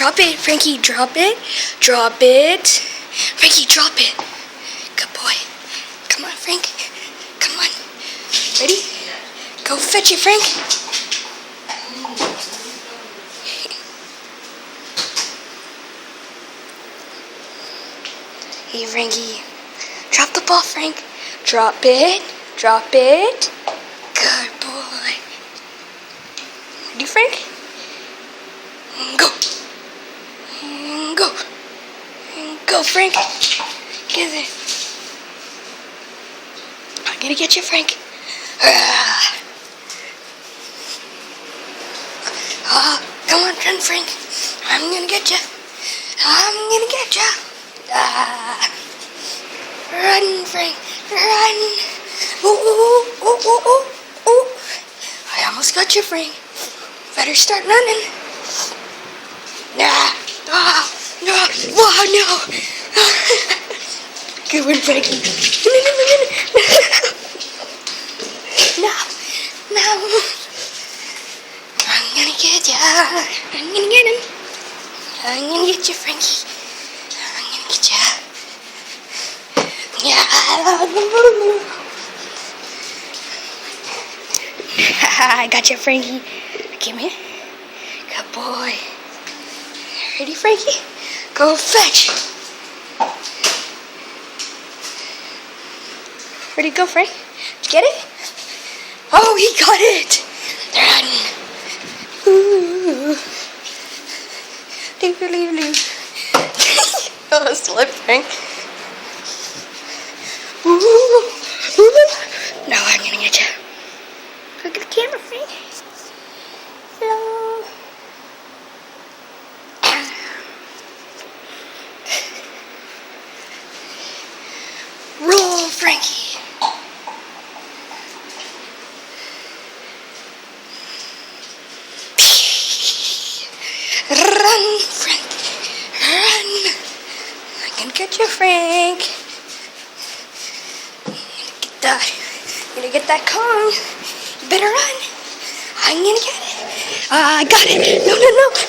Drop it, Frankie. Drop it. Drop it. Frankie, drop it. Good boy. Come on, Frank. Come on. Ready? Go fetch it, Frank. Hey, Frankie. Drop the ball, Frank. Drop it. Drop it. Good boy. Ready, Frank? Go. Go. Go, Frank. Get it. I'm gonna get you, Frank. Come on, run, Frank. I'm gonna get you. I'm gonna get you. Run, Frank. Run. Oh. I almost got you, Frank. Better start running. No. Good one, Frankie. No. I'm gonna get ya. I'm gonna get him. I'm gonna get you, Frankie. I'm gonna get ya. Yeah. I got you, Frankie. Come here. Good boy. Ready, Frankie? Go fetch. Where'd he go, Frank? Did you get it? Oh, he got it. Run. Ooh. Oh, slip, Frank. Ooh. No, I'm gonna get you. Look at the camera, Frank. Hello. Roll, Frankie. Run, Frank. Run. I can get you, Frank. I'm gonna get that cone. You better run. I'm gonna get it. I got it. No.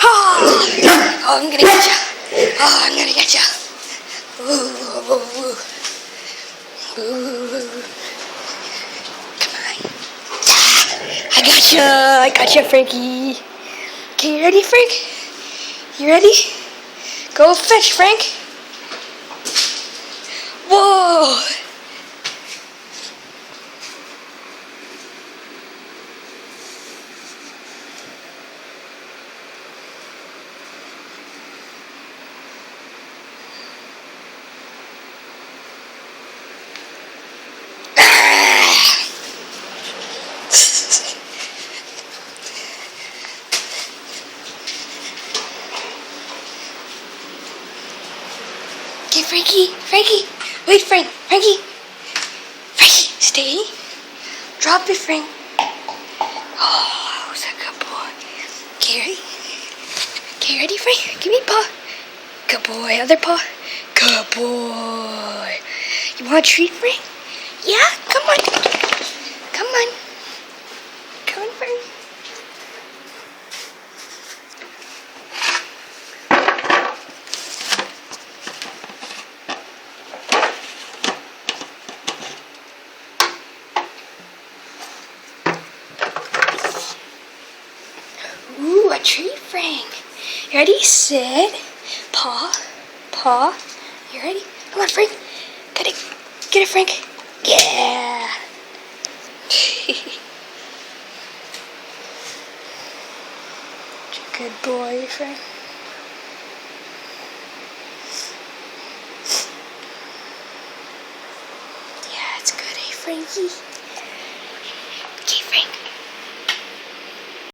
Oh, I'm gonna get you. Oh, I'm gonna get you. Ooh. Come on. I got you, Frankie. Okay, you ready, Frank? You ready? Go fetch, Frank. Whoa. Okay, Frankie, wait, Frankie, stay. Drop it, Frank. Oh, who's a good boy? Okay, ready, Frank? Give me a paw. Good boy, other paw. Good boy. You want a treat, Frank? Yeah, come on, Frank. Ooh, a treat, Frank. You ready? Sit. Paw. You ready? Come on, Frank. Get it, Frank. Yeah. Good boy, Frank. Yeah, it's good, Frankie?